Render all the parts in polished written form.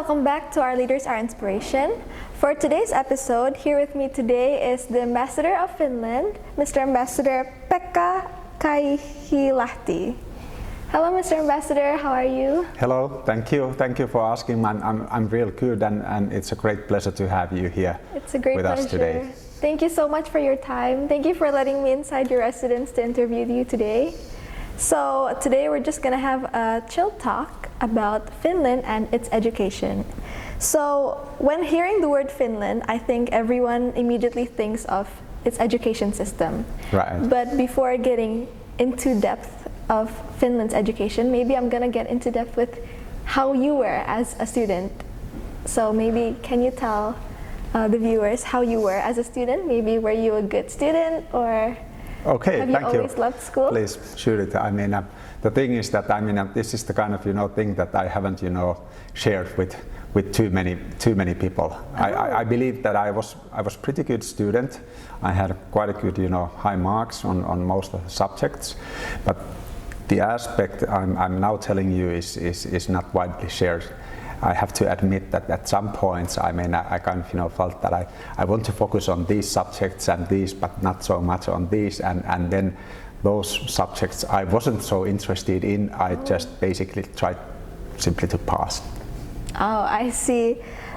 welcome back to Our Leaders, Our Inspiration. For today's episode, here with me today is the Ambassador of Finland, Mr. Ambassador Pekka Kaihilahti. Hello, Mr. Ambassador, how are you? Hello, thank you. Thank you for asking. I'm real good and it's a great pleasure to have you here it's a great with pleasure. us today. Thank you so much for your time. Thank you for letting me inside your residence to interview you today. So today we're just going to have a chill talk about Finland and its education. So when hearing the word Finland, I think everyone immediately thinks of its education system. Right. But before getting into depth of Finland's education, maybe I'm going to get into depth with how you were as a student. So maybe can you tell the viewers how you were as a student? Maybe were you a good student or okay, have you thank always loved school? Please shoot it. The thing is that this is the kind of thing that I haven't shared with too many people. Oh. I believe that I was pretty good student. I had quite a good high marks on most of the subjects, but the aspect I'm now telling you is not widely shared. I have to admit that at some points, I kind of felt that I want to focus on these subjects and these, but not so much on these, and then those subjects I wasn't so interested in, I just basically tried simply to pass. Oh, I see.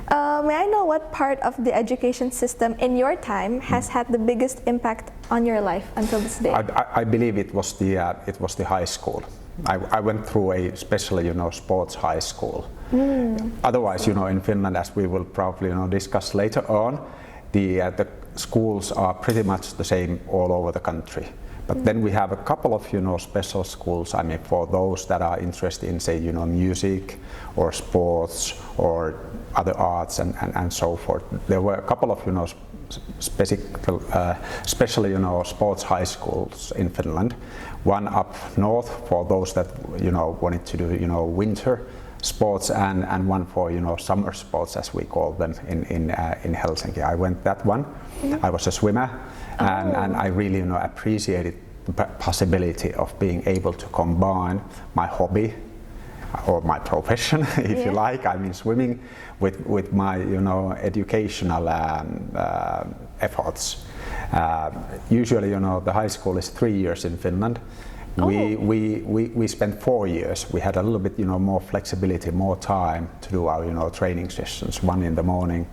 May I know what part of the education system in your time has had the biggest impact on your life until this day? I believe it was the high school. I went through a special sports high school. Otherwise, in Finland, as we will probably discuss later on, the schools are pretty much the same all over the country. But then we have a couple of special schools. For those that are interested in, say, music or sports or other arts and so forth. There were a couple of special sports high schools in Finland. One up north for those that wanted to do winter sports, and one for summer sports, as we call them in Helsinki. I went that one. I was a swimmer, and I really appreciated the possibility of being able to combine my hobby or my profession, if you like, swimming, with my educational efforts. Usually, the high school is 3 years in Finland. Oh. We spent 4 years. We had a little bit more flexibility, more time to do our training sessions. One in the morning,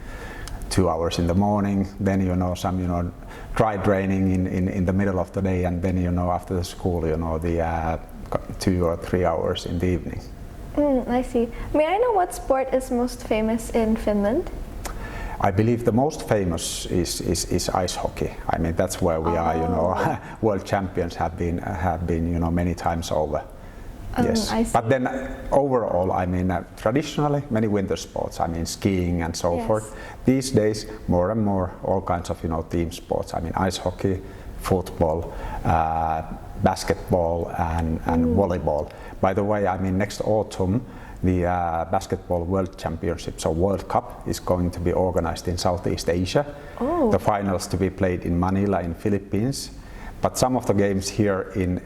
2 hours in the morning, then some dry training in the middle of the day, and then after the school the 2 or 3 hours in the evening. I see. May I know what sport is most famous in Finland? I believe the most famous is ice hockey. That's where we are. World champions have been many times over. Yes, but then overall, traditionally many winter sports. Skiing and so forth. These days, more and more all kinds of team sports. Ice hockey, football, basketball, and volleyball. By the way, next autumn, the Basketball World Championship, so World Cup, is going to be organized in Southeast Asia. Oh. The finals to be played in Manila in Philippines, but some of the games here in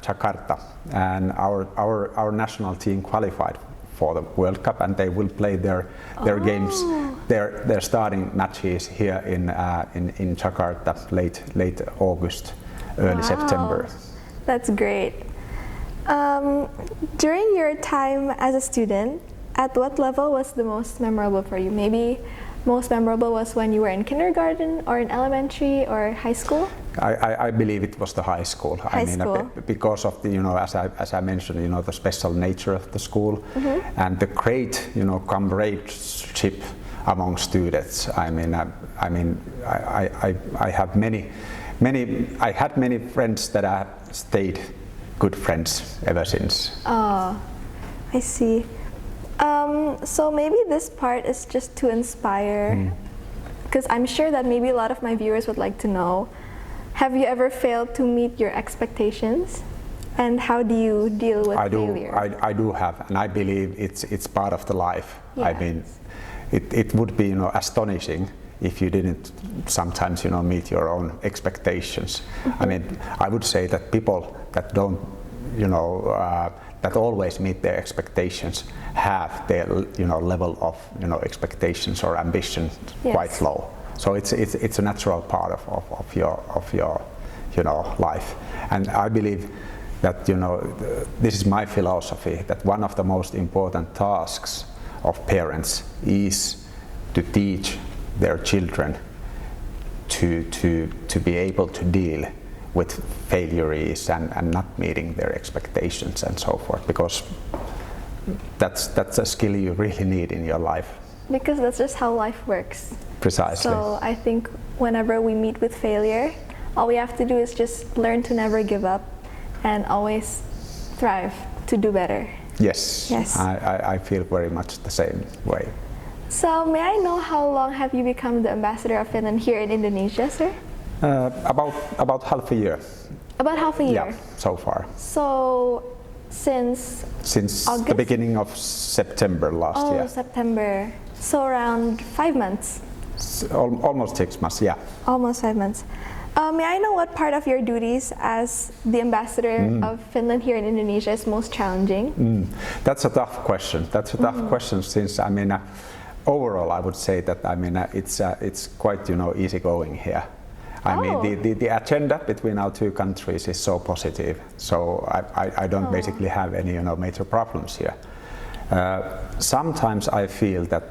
Jakarta. And our national team qualified for the World Cup, and they will play their games, their starting matches here in Jakarta late August, early September. That's great. During your time as a student, at what level was the most memorable for you? Maybe most memorable was when you were in kindergarten or in elementary or high school? I believe it was the high school. Because of the as I mentioned the special nature of the school, and the great comradeship among students. I had many friends that have stayed good friends ever since. Oh, I see. So maybe this part is just to inspire, because I'm sure that maybe a lot of my viewers would like to know, have you ever failed to meet your expectations? And how do you deal with failure? I do have, and I believe it's part of the life. Yes. It would be astonishing if you didn't sometimes meet your own expectations. I would say that people that don't that always meet their expectations have their level of expectations or ambition quite low. So it's a natural part of your life. And I believe that this is my philosophy, that one of the most important tasks of parents is to teach their children to be able to deal with failures and not meeting their expectations and so forth, because that's a skill you really need in your life. Because that's just how life works. Precisely. So I think whenever we meet with failure, all we have to do is just learn to never give up and always thrive to do better. Yes. I feel very much the same way. So may I know how long have you become the ambassador of Finland here in Indonesia, sir? About half a year. About half a year? Yeah, so far. So since August? The beginning of September last year. Oh, September. So around 5 months? Almost 6 months, yeah. Almost 5 months. May I know what part of your duties as the ambassador of Finland here in Indonesia is most challenging? That's a tough question. That's a tough question, since overall I would say that it's quite easygoing here. I mean the agenda between our two countries is so positive, so I don't basically have any major problems here. Sometimes I feel that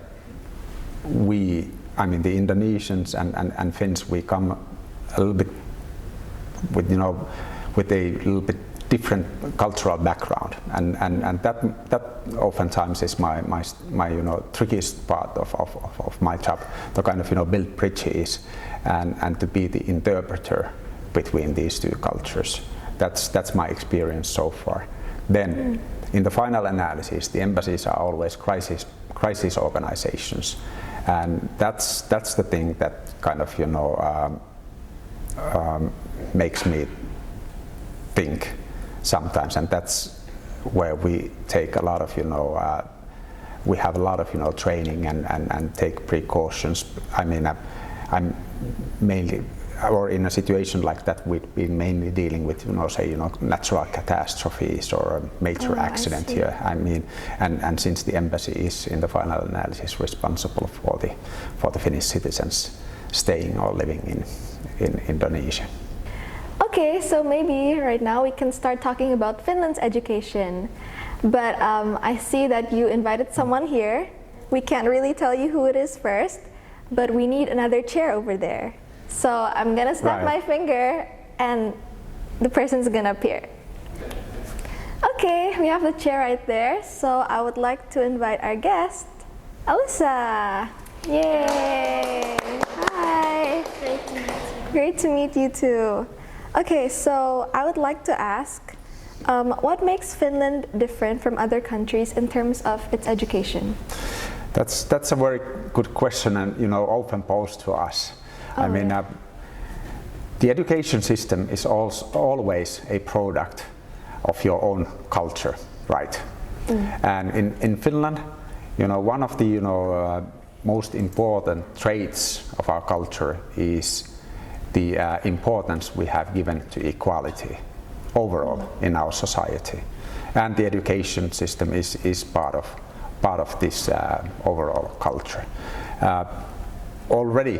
the Indonesians and Finns, we come a little bit with a little bit different cultural background, and that oftentimes is my trickiest part of my job, to kind of build bridges and to be the interpreter between these two cultures. That's my experience so far. Then in the final analysis, the embassies are always crisis organizations, and that's the thing that kind of makes me think sometimes, and that's where we take a lot of we have a lot of training and take precautions. I'm mainly, or in a situation like that, we've been mainly dealing with natural catastrophes or a major accident here. And since the embassy is in the final analysis responsible for the Finnish citizens staying or living in Indonesia. Okay, so maybe right now we can start talking about Finland's education. But I see that you invited someone here. We can't really tell you who it is first, but we need another chair over there. So I'm gonna snap my finger and the person's gonna appear. Okay, we have the chair right there. So I would like to invite our guest, Alyssa. Yay! Hi. Great to meet you too. Okay, so I would like to ask, what makes Finland different from other countries in terms of its education? That's a very good question, and often posed to us. The education system is always a product of your own culture, right? And in Finland, one of the most important traits of our culture is the importance we have given to equality overall in our society, and the education system is part of this overall culture. Already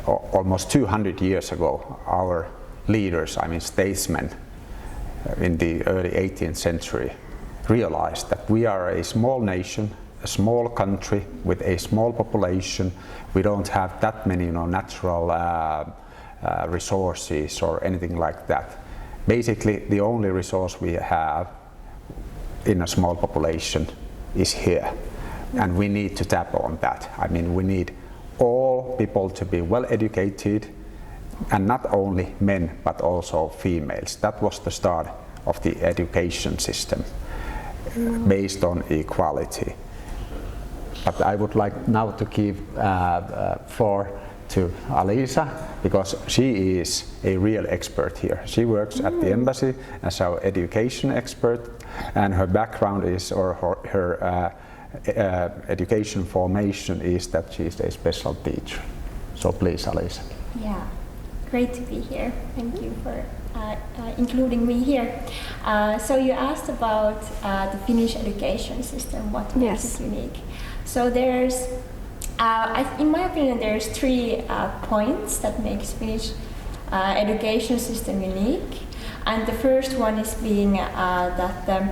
almost 200 years ago, our leaders, statesmen in the early 18th century, realized that we are a small nation, a small country with a small population. We don't have that many natural resources or anything like that. Basically, the only resource we have in a small population is here, and we need to tap on that. We need all people to be well educated, and not only men but also females. That was the start of the education system, based on equality. But I would like now to give floor to Alyssa, because she is a real expert here. She works at the embassy as our education expert, and her background is, or her education formation is, that she is a special teacher. So please, Alyssa. Yeah, great to be here. Thank you for including me here. So you asked about the Finnish education system, what makes it unique. So there's, in my opinion, there's three points that makes Finnish education system unique. And the first one is being that the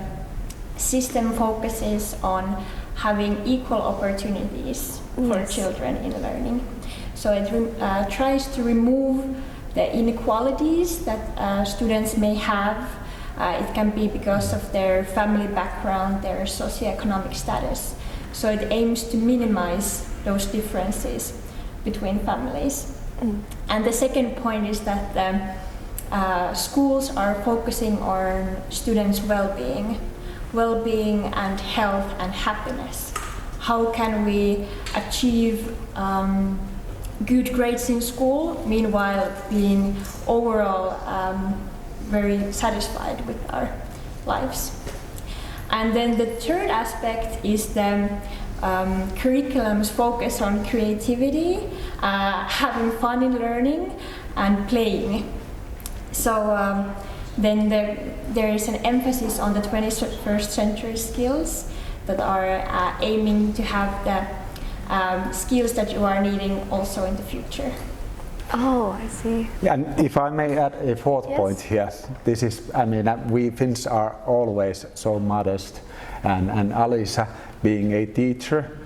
system focuses on having equal opportunities for children in learning. So it tries to remove the inequalities that students may have. It can be because of their family background, their socioeconomic status. So it aims to minimize those differences between families. And the second point is that schools are focusing on students' well-being and health and happiness. How can we achieve good grades in school, meanwhile being overall very satisfied with our lives? And then the third aspect is the curriculum's focus on creativity, having fun in learning, and playing. So then there is an emphasis on the 21st century skills that are aiming to have the skills that you are needing also in the future. Oh, I see. And if I may add a fourth point here, this is, I mean, we Finns are always so modest, and Alisa, being a teacher,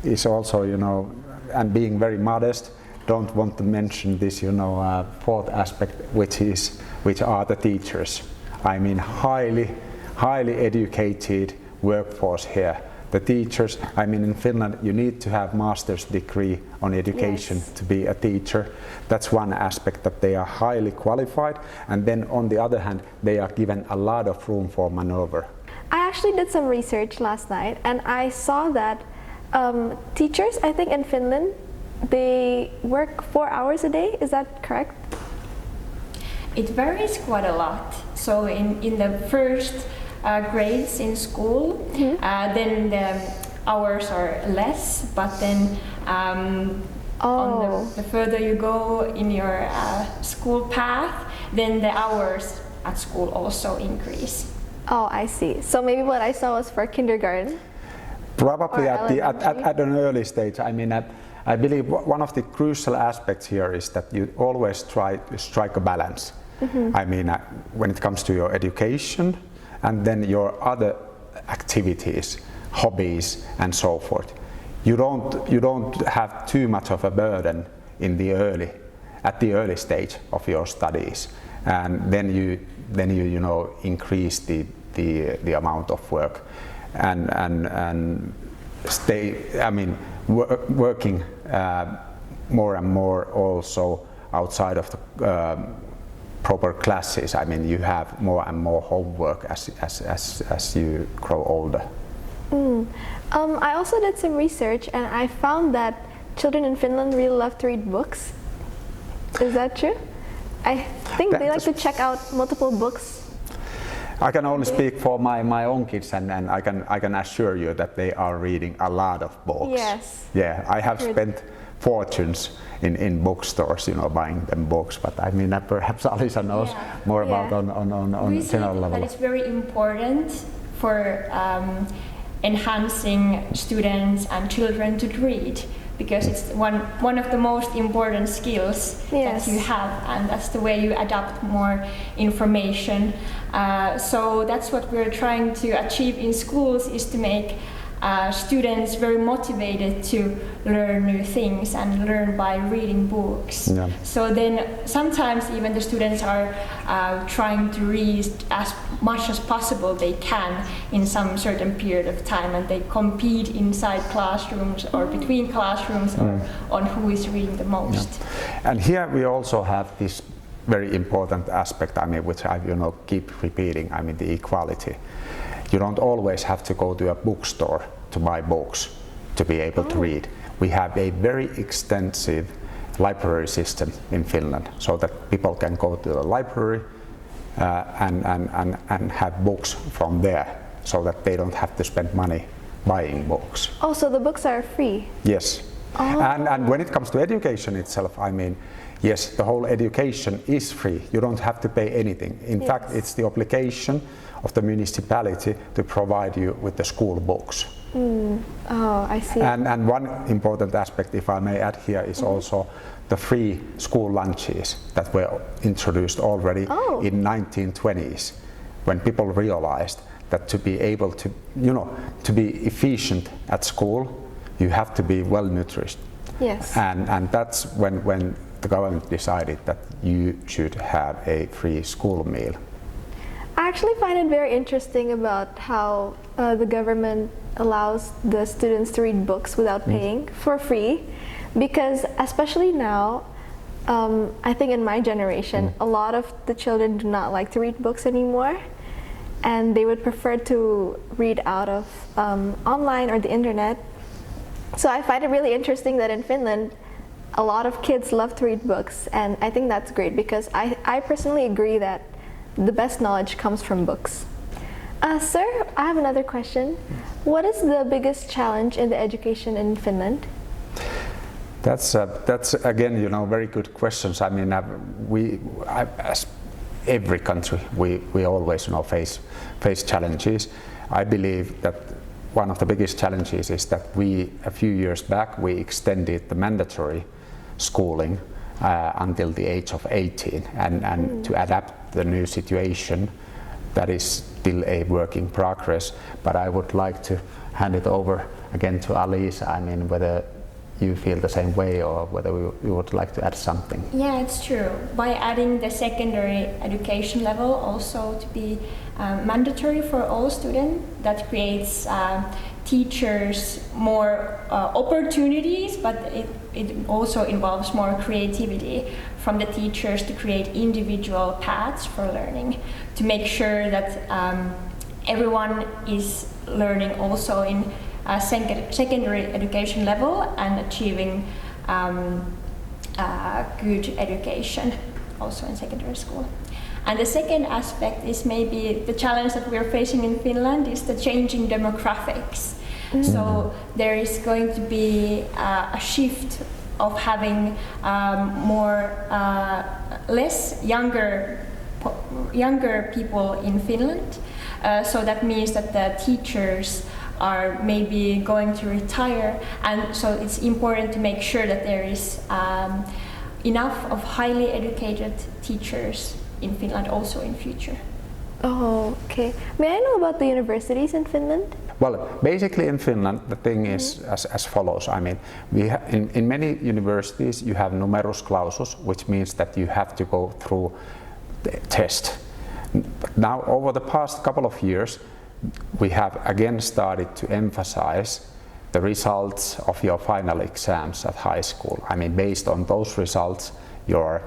is also, you know, and being very modest, don't want to mention this, you know, fourth aspect, which are the teachers. I mean, highly educated workforce here. The teachers, I mean, in Finland, you need to have master's degree on education to be a teacher. That's one aspect, that they are highly qualified, and then on the other hand, they are given a lot of room for maneuver. I actually did some research last night, and I saw that teachers, I think in Finland, they work 4 hours a day. Is that correct? It varies quite a lot. So in the first grades in school, then the hours are less, but then on the further you go in your school path, then the hours at school also increase. Oh, I see. So maybe what I saw was for kindergarten? Probably at an early stage. I mean, I believe one of the crucial aspects here is that you always try to strike a balance. I mean, when it comes to your education and then your other activities, hobbies and so forth. You don't have too much of a burden at the early stage of your studies, and then you know, increase the amount of work and stay, I mean, working more and more also outside of the proper classes. I mean, you have more and more homework as you grow older. I also did some research, and I found that children in Finland really love to read books. Is that true? I think they like to check out multiple books. I can only speak for my own kids, and I can assure you that they are reading a lot of books. Yes. Yeah, I have spent fortunes in bookstores, you know, buying them books. But I mean, perhaps Alisa knows more about on general level. That it's very important for enhancing students and children to read, because it's one of the most important skills that you have, and that's the way you adapt more information. So that's what we're trying to achieve in schools, is to make students very motivated to learn new things and learn by reading books. Yeah. So then sometimes even the students are trying to read as much as possible they can in some certain period of time, and they compete inside classrooms or between classrooms or on who is reading the most. Yeah. And here we also have this very important aspect, I mean, which I keep repeating, I mean, the equality. You don't always have to go to a bookstore to buy books to be able to read. We have a very extensive library system in Finland, so that people can go to the library and have books from there, so that they don't have to spend money buying books. Oh, so the books are free? Yes. And when it comes to education itself, I mean, yes, the whole education is free. You don't have to pay anything. In fact, it's the obligation of the municipality to provide you with the school books. Oh, I see. And one important aspect, if I may add here, is also the free school lunches that were introduced already in 1920s, when people realized that to be able to, to be efficient at school, you have to be well nourished. Yes. And that's when the government decided that you should have a free school meal. I actually find it very interesting about how the government allows the students to read books without paying for free, because especially now, I think in my generation, a lot of the children do not like to read books anymore, and they would prefer to read out of online or the internet. So I find it really interesting that in Finland, a lot of kids love to read books, and I think that's great because I personally agree that the best knowledge comes from books. Sir, I have another question. What is the biggest challenge in the education in Finland? That's again, very good questions. I mean, as every country, we always, face challenges. I believe that one of the biggest challenges is that a few years back, we extended the mandatory schooling until the age of 18, and to adapt the new situation. That is still a work in progress, but I would like to hand it over again to Alice. I mean, whether you feel the same way or whether you would like to add something. Yeah, it's true. By adding the secondary education level also to be mandatory for all students, that creates teachers more opportunities, but it also involves more creativity from the teachers to create individual paths for learning, to make sure that everyone is learning also in secondary education level and achieving good education also in secondary school. And the second aspect is maybe the challenge that we're facing in Finland is the changing demographics. So there is going to be a shift of having less younger people in Finland. So that means that the teachers are maybe going to retire, and so it's important to make sure that there is enough of highly educated teachers in Finland also in future. Oh, okay. May I know about the universities in Finland? Well, basically in Finland, the thing is as follows. I mean, in many universities you have numerus clausus, which means that you have to go through the test. But now, over the past couple of years, we have again started to emphasize the results of your final exams at high school. I mean, based on those results, you are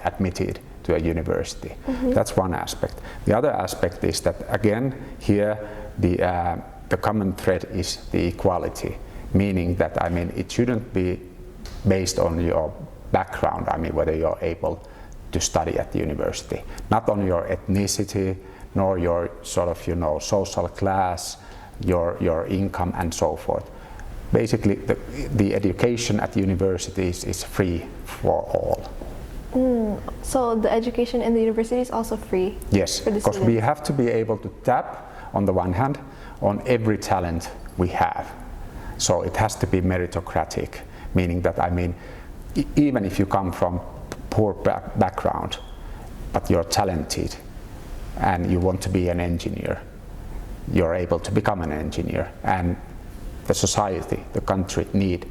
admitted to a university. That's one aspect. The other aspect is that again here the common thread is the equality, meaning that it shouldn't be based on your background. I mean, whether you're able to study at the university, not on your ethnicity, nor your sort of social class, your income and so forth. Basically, the education at the universities is free for all. So the education in the university is also free? Yes, because we have to be able to tap, on the one hand, on every talent we have. So it has to be meritocratic, meaning that even if you come from poor background, but you're talented and you want to be an engineer, you're able to become an engineer. And the society, the country need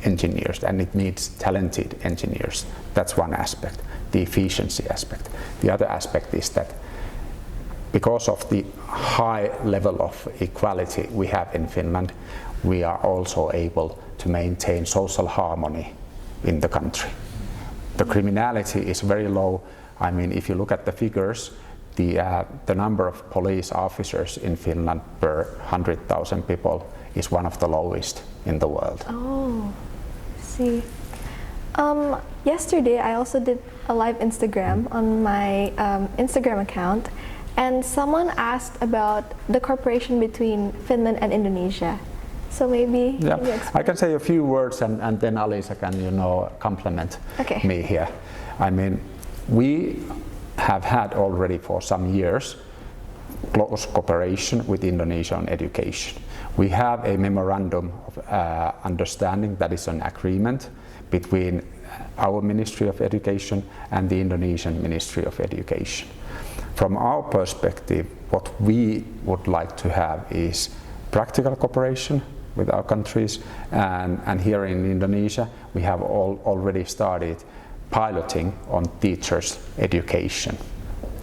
engineers, and it needs talented engineers. That's one aspect, the efficiency aspect. The other aspect is that because of the high level of equality we have in Finland, we are also able to maintain social harmony in the country. The criminality is very low. I mean, if you look at the figures, the number of police officers in Finland per 100,000 people is one of the lowest in the world. Oh, I see. Yesterday I also did a live Instagram on my Instagram account, and someone asked about the cooperation between Finland and Indonesia. So maybe Yeah, can you I can say a few words and then Alisa can, complement Okay. me here. I mean, we have had already for some years close cooperation with Indonesia on education. We have a memorandum of understanding, that is an agreement between our Ministry of Education and the Indonesian Ministry of Education. From our perspective, what we would like to have is practical cooperation with our countries, and here in Indonesia we have already started piloting on teachers' education.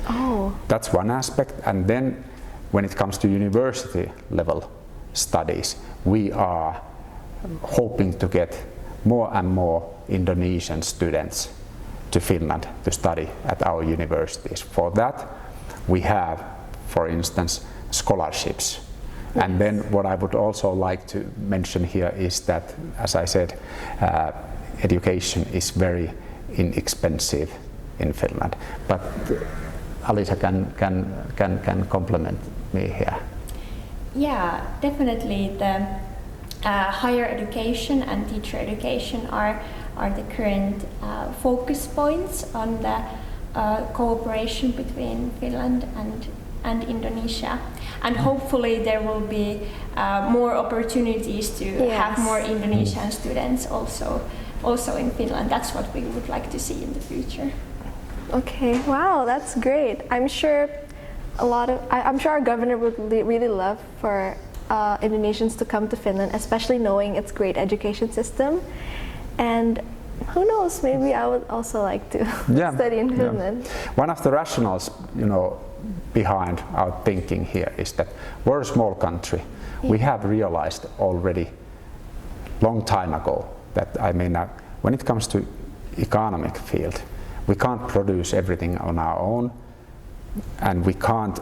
Oh, That's one aspect, and then when it comes to university level studies, we are hoping to get more and more Indonesian students to Finland to study at our universities. For that we have, for instance, scholarships. And then what I would also like to mention here is that, as I said, education is very inexpensive in Finland. But Alisa can complement me here. Yeah, definitely the higher education and teacher education are the current focus points on the cooperation between Finland and Indonesia. And hopefully there will be more opportunities to have more Indonesian students also in Finland. That's what we would like to see in the future. okay. Wow, that's great. I'm sure I'm sure our governor would really love for Indonesians to come to Finland, especially knowing its great education system. And who knows, maybe I would also like to study in Finland. One of the rationales, behind our thinking here is that we're a small country. We have realized already long time ago that, when it comes to economic field, we can't produce everything on our own, and we can't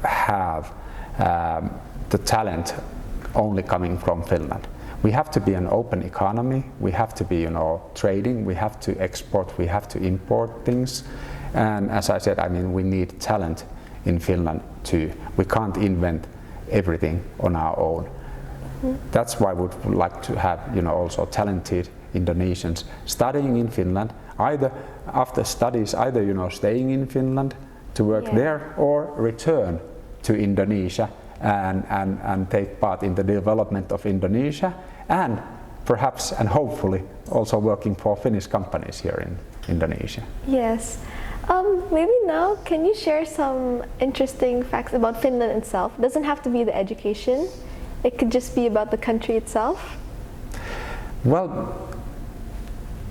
have the talent only coming from Finland. We have to be an open economy, we have to be trading, we have to export, we have to import things, and as I said, we need talent in Finland too. We can't invent everything on our own. That's why we would like to have also talented Indonesians studying in Finland, either after studies, staying in Finland to work there, or return to Indonesia and take part in the development of Indonesia, and perhaps and hopefully also working for Finnish companies here in Indonesia. Yes. Maybe now, can you share some interesting facts about Finland itself? It doesn't have to be the education. It could just be about the country itself. Well,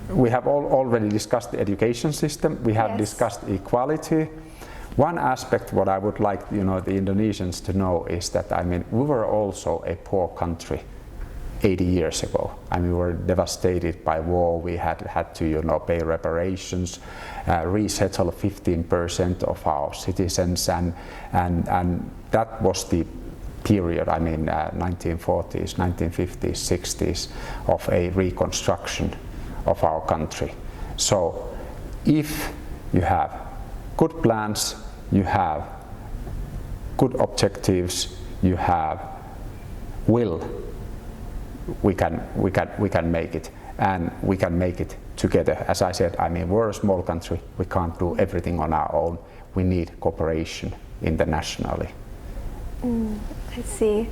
we have already discussed the education system. We have discussed equality. One aspect what I would like the Indonesians to know is that we were also a poor country 80 years ago. We were devastated by war. We had to pay reparations, resettle 15% of our citizens, and that was the period, 1940s, 1950s, 60s, of a reconstruction of our country. So if you have good plans, you have good objectives, you have will, we can make it, and we can make it together. As I said, we're a small country, we can't do everything on our own. We need cooperation internationally. I see.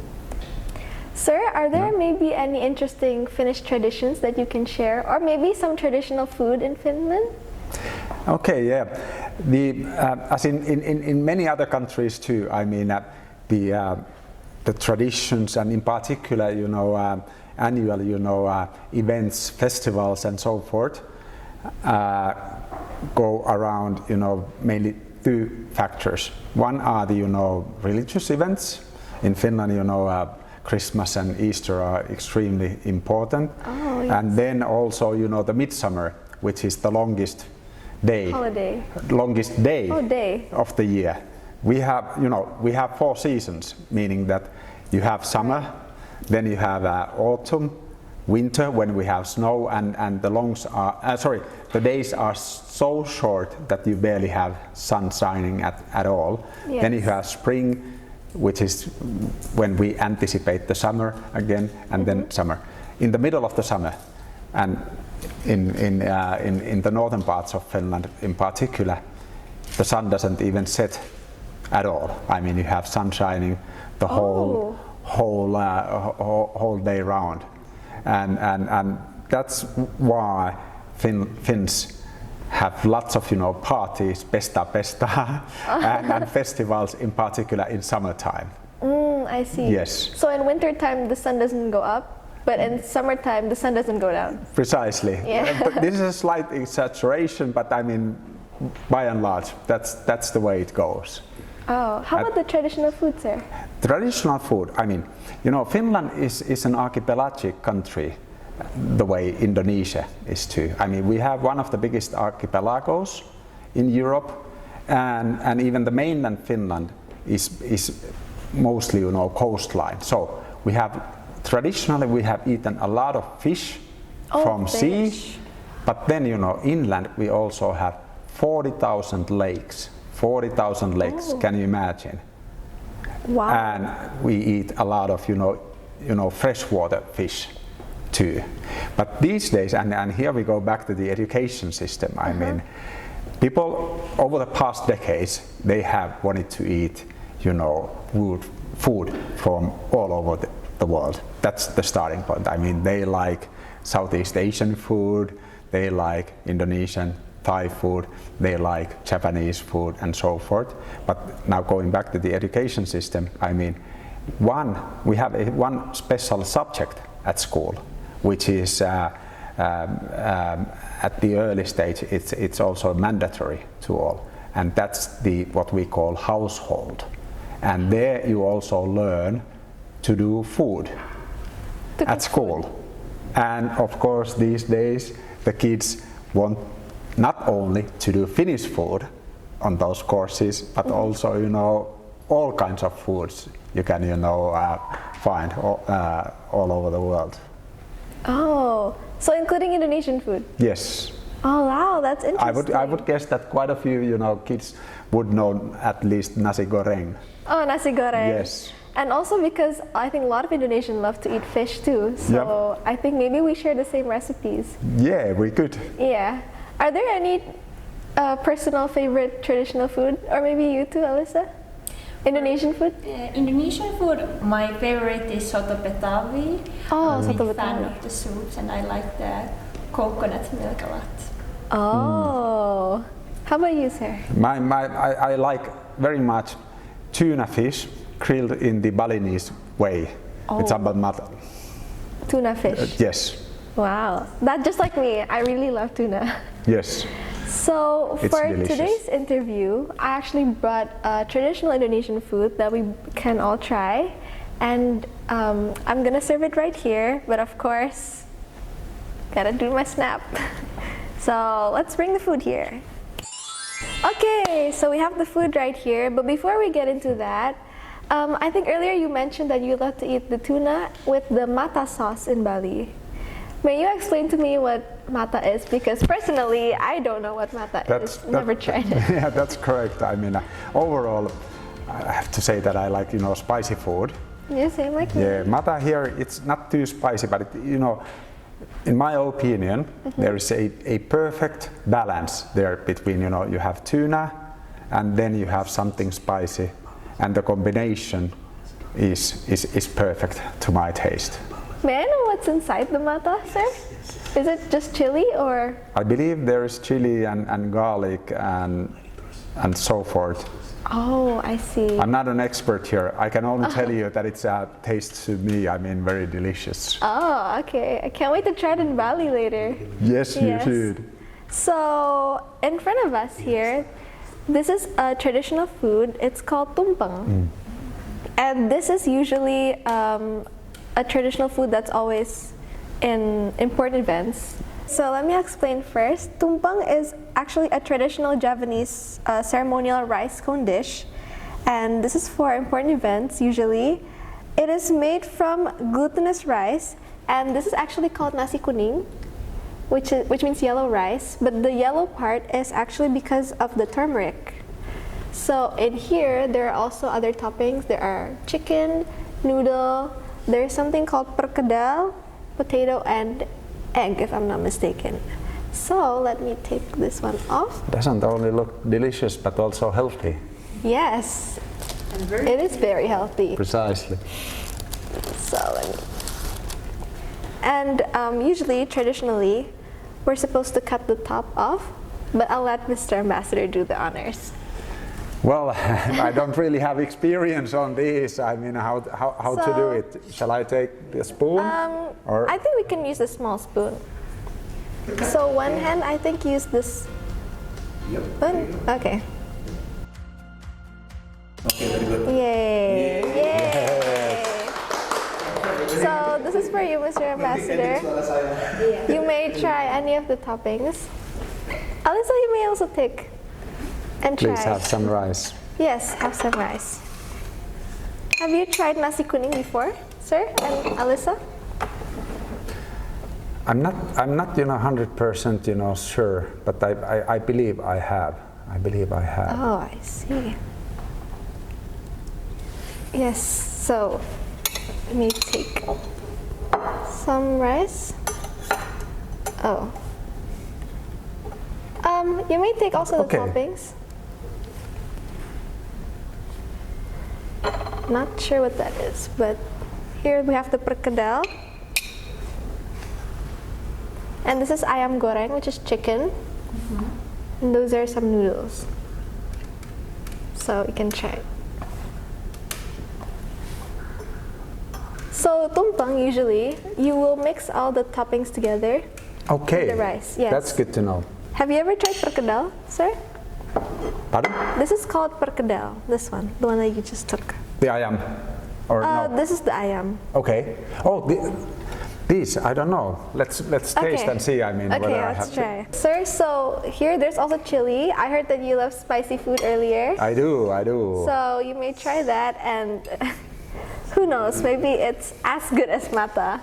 Sir, are there maybe any interesting Finnish traditions that you can share, or maybe some traditional food in Finland? Okay, yeah. As in many other countries too, the traditions, and in particular, annual, events, festivals, and so forth, go around, mainly two factors. One are the, religious events. In Finland, Christmas and Easter are extremely important. Oh, yes. And then also, the midsummer, which is the longest day of the year. We have 4 seasons, meaning that you have summer, then you have autumn, winter when we have snow, and the days are so short that you barely have sun shining at all. Yes. Then you have spring, which is when we anticipate the summer again, and then summer. In the middle of the summer, and in the northern parts of Finland in particular, the sun doesn't even set at all. I mean, you have sun shining the whole day round, and that's why Finns have lots of parties, pesta, and festivals in particular in summertime. I see. Yes. So in wintertime the sun doesn't go up, but in summertime the sun doesn't go down. Precisely. Yeah. But this is a slight exaggeration, but I mean, by and large, that's the way it goes. Oh, how about the traditional food, sir? Traditional food, I mean, Finland is an archipelagic country, the way Indonesia is too. I mean, we have one of the biggest archipelagos in Europe, and even the mainland Finland is mostly, coastline. So traditionally we have eaten a lot of fish from sea, but then, inland we also have 40,000 lakes. 40,000 lakes, can you imagine? Wow. And we eat a lot of, freshwater fish too. But these days, and here we go back to the education system, I mean, people over the past decades, they have wanted to eat, food from all over the world. That's the starting point. I mean, they like Southeast Asian food, they like Indonesian, Thai food, they like Japanese food, and so forth. But now going back to the education system, I mean, we have one special subject at school, which is at the early stage, it's also mandatory to all, and that's what we call household. And there you also learn to do food at school. And of course, these days the kids want not only to do Finnish food on those courses, but also, all kinds of foods you can, find all over the world. Oh, so including Indonesian food? Yes. Oh wow, that's interesting. I would guess that quite a few, kids would know at least nasi goreng. Oh, nasi goreng. Yes. And also because I think a lot of Indonesians love to eat fish too, so I think maybe we share the same recipes. Yeah, we could. Yeah. Are there any personal favorite traditional food, or maybe you too, Alyssa? Indonesian food? Indonesian food, my favorite is soto betawi. Oh, I'm a soto big fan betawi. of the soups, and I like the coconut milk a lot. Oh. How about you, sir? I like very much tuna fish grilled in the Balinese way with sambal mata. Tuna fish? Yes. Wow. That's just like me. I really love tuna. Yes. So It's for delicious. today's interview, I actually brought traditional Indonesian food that we can all try, and I'm gonna serve it right here, but of course, gotta do my snap. So let's bring the food here. Okay, so we have the food right here, but before we get into that, I think earlier you mentioned that you love to eat the tuna with the mata sauce in Bali. May you explain to me what mata is? Because personally, I don't know what mata is. Never tried it. Yeah, that's correct. I mean, overall, I have to say that I like, spicy food. Yeah, same like me. Yeah, mata here, it's not too spicy, but in my opinion, there is a perfect balance there between, you have tuna and then you have something spicy, and the combination is perfect to my taste. May I know what's inside the mata, sir? Is it just chili or? I believe there is chili and garlic and so forth. Oh, I see. I'm not an expert here. I can only tell you that it tastes to me, very delicious. Oh, okay. I can't wait to try it in Bali later. Yes, you should. So, in front of us here, this is a traditional food. It's called tumpeng. And this is usually a traditional food that's always in important events. So let me explain first. Tumpeng is actually a traditional Javanese ceremonial rice cone dish, and this is for important events usually. It is made from glutinous rice, and this is actually called nasi kuning, which means yellow rice, but the yellow part is actually because of the turmeric. So in here, there are also other toppings. There are chicken, noodle, there's something called perkedel, potato, and egg, if I'm not mistaken. So let me take this one off. Doesn't only look delicious, but also healthy. Yes, it is very healthy. Precisely. So let me. And usually, traditionally, we're supposed to cut the top off, but I'll let Mr. Ambassador do the honors. Well, I don't really have experience on this. I mean, how to do it. Shall I take the spoon? Or? I think we can use a small spoon. So one hand, I think, use this spoon. Okay. Okay, very good. Yay! Yay! So this is for you, Mr. Ambassador. You may try any of the toppings. Alyssa, you may also take and try. Please have some rice. Yes, have some rice. Have you tried nasi kuning before, sir and Alyssa? I'm not 100% sure, but I believe I have. I believe I have. Oh, I see. Yes, so let me take some rice. Oh. You may take also the toppings. Not sure what that is, but here we have the perkedel. And this is ayam goreng, which is chicken. And those are some noodles. So you can try it. So tumpeng, usually you will mix all the toppings together. Okay. With the rice. Yes. That's good to know. Have you ever tried perkedel, sir? Pardon? This is called perkedel. This one, the one that you just took. The ayam, or no? This is the ayam. Okay. Oh, these I don't know. Let's taste and see. I mean, Okay, whether I let's have try. Sir, so here there's also chili. I heard that you love spicy food earlier. I do. So you may try that, and who knows? Maybe it's as good as mata.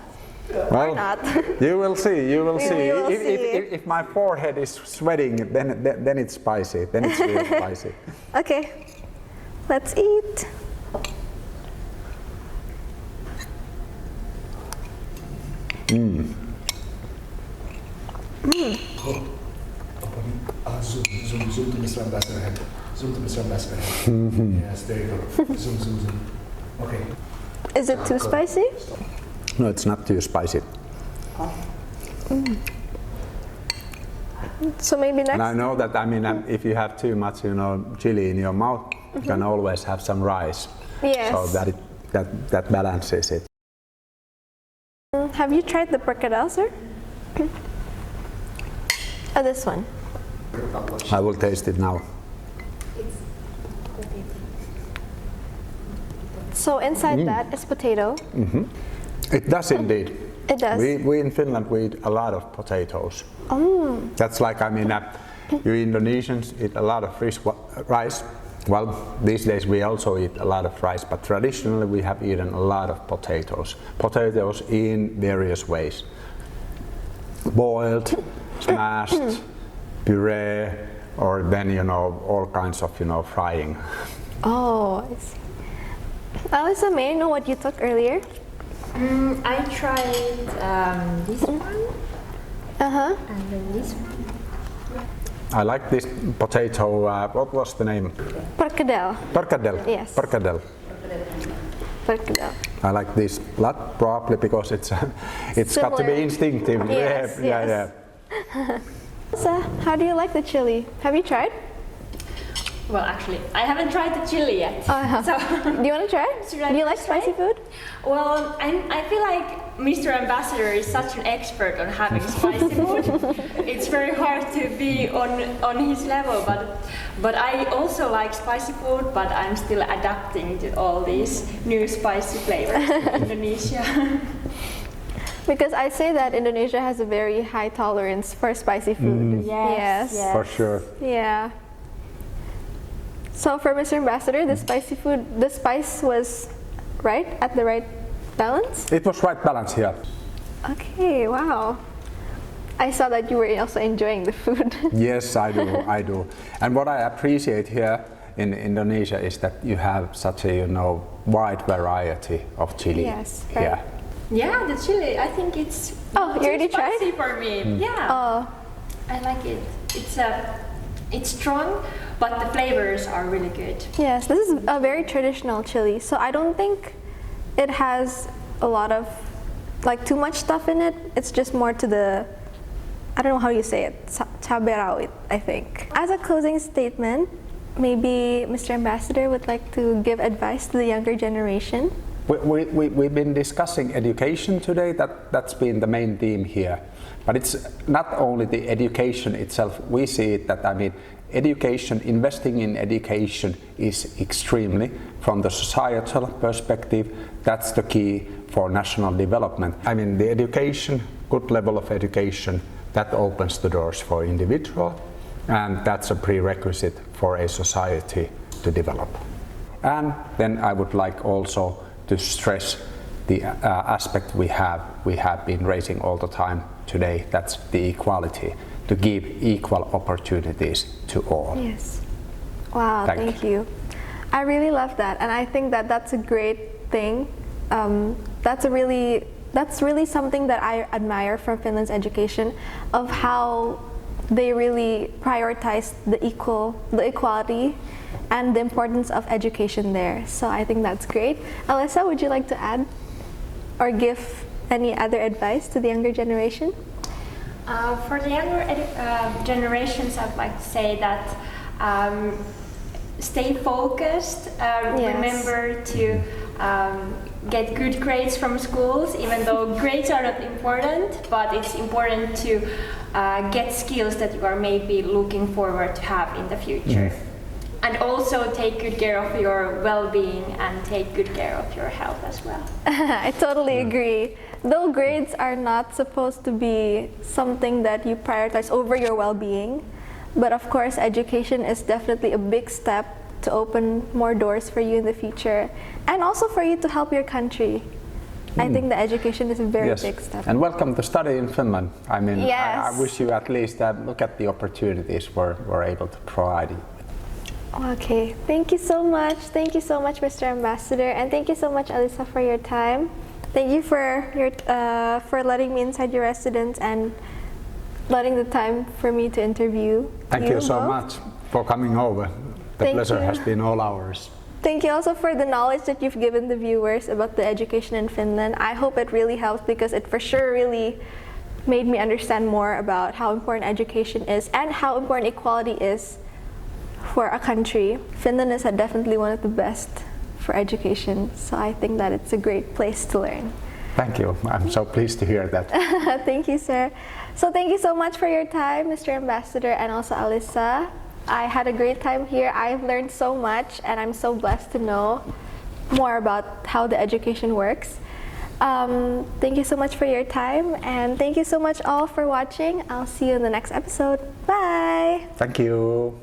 Well, or not. You will see. You will We see. will If my forehead is sweating, then it's spicy. Then it's real spicy. Okay, let's eat. Zoom to Mr. Ambassador head. Zoom to Mr. Ambassador head. Yes, there you go. Zoom. Okay. Is it too spicy? No, it's not too spicy. So maybe next. And I know that, I mean, if you have too much, chili in your mouth, you can always have some rice. Yes. So that balances it. Have you tried the perkedel, sir? Oh, this one. I will taste it now. So inside that is potato. It does indeed. It does. We in Finland, we eat a lot of potatoes. That's like, I mean, you Indonesians eat a lot of rice. Well, these days we also eat a lot of rice, but traditionally we have eaten a lot of potatoes. Potatoes in various ways. Boiled, smashed, puree, or then, all kinds of, frying. Oh, I see. Alyssa, may I know what you took earlier? I tried this one and then this one. I like this potato, what was the name? Perkedel. Perkedel. Yes. Perkedel. Perkedel. I like this a lot, probably because it's got to be Similar. instinctive. Yes, Yeah. So, how do you like the chili? Have you tried? Well, actually, I haven't tried the chili yet. So, Do you want to try? Should I Do you like try? spicy food? well, I feel like Mr. Ambassador is such an expert on having spicy food. It's very hard to be on his level, but I also like spicy food, but I'm still adapting to all these new spicy flavors in Indonesia. Because I say that Indonesia has a very high tolerance for spicy food. Yes. For sure. Yeah. So for Mr. Ambassador, the spice was right at the right balance? It was right balance here. Okay, wow. I saw that you were also enjoying the food. Yes, I do. And what I appreciate here in Indonesia is that you have such a wide variety of chili. Yes, right. Yeah. Yeah, the chili. I think it's Oh, you already tried? spicy for me. Yeah. Oh, I like it. It's strong, but the flavors are really good. yes, this is a very traditional chili, so I don't think it has a lot of, like, too much stuff in it. It's just more to the, I don't know how you say it, cabai rawit, I think. As a closing statement, maybe Mr. Ambassador would like to give advice to the younger generation. We've been discussing education today, that's been the main theme here. But it's not only the education itself, we see it that, education, investing in education is extremely, from the societal perspective, that's the key for national development. The education, good level of education, that opens the doors for individual, and that's a prerequisite for a society to develop. And then I would like also to stress the aspect we have been raising all the time today, that's the equality, to give equal opportunities to all. Yes. Wow, thank you. I really love that, and I think that that's a great thing. That's really something that I admire from Finland's education, of how they really prioritize the equality and the importance of education there. So I think that's great. Alyssa, would you like to add or give any other advice to the younger generation? For the younger generations, I'd like to say that stay focused. Yes. Remember to get good grades from schools, even though grades are not important, but it's important to get skills that you are maybe looking forward to have in the future. And also take good care of your well-being and take good care of your health as well. I totally agree. Though grades are not supposed to be something that you prioritize over your well-being, but of course education is definitely a big step to open more doors for you in the future, and also for you to help your country. I think the education is a very big step. And welcome to study in Finland. Yes. I wish you at least look at the opportunities we're able to provide you. Okay, thank you so much. Thank you so much, Mr. Ambassador, and thank you so much, Alyssa, for your time. Thank you for letting me inside your residence and letting the time for me to interview. Thank you so much for coming over. The pleasure has been all ours. Thank you also for the knowledge that you've given the viewers about the education in Finland. I hope it really helps, because it for sure really made me understand more about how important education is and how important equality is for a country. Finland is definitely one of the best for education, so I think that it's a great place to learn. Thank you. I'm so pleased to hear that. Thank you, sir. So thank you so much for your time, Mr. Ambassador, and also Alyssa. I had a great time here. I've learned so much, and I'm so blessed to know more about how the education works. Thank you so much for your time, and thank you so much all for watching. I'll see you in the next episode. Bye! Thank you.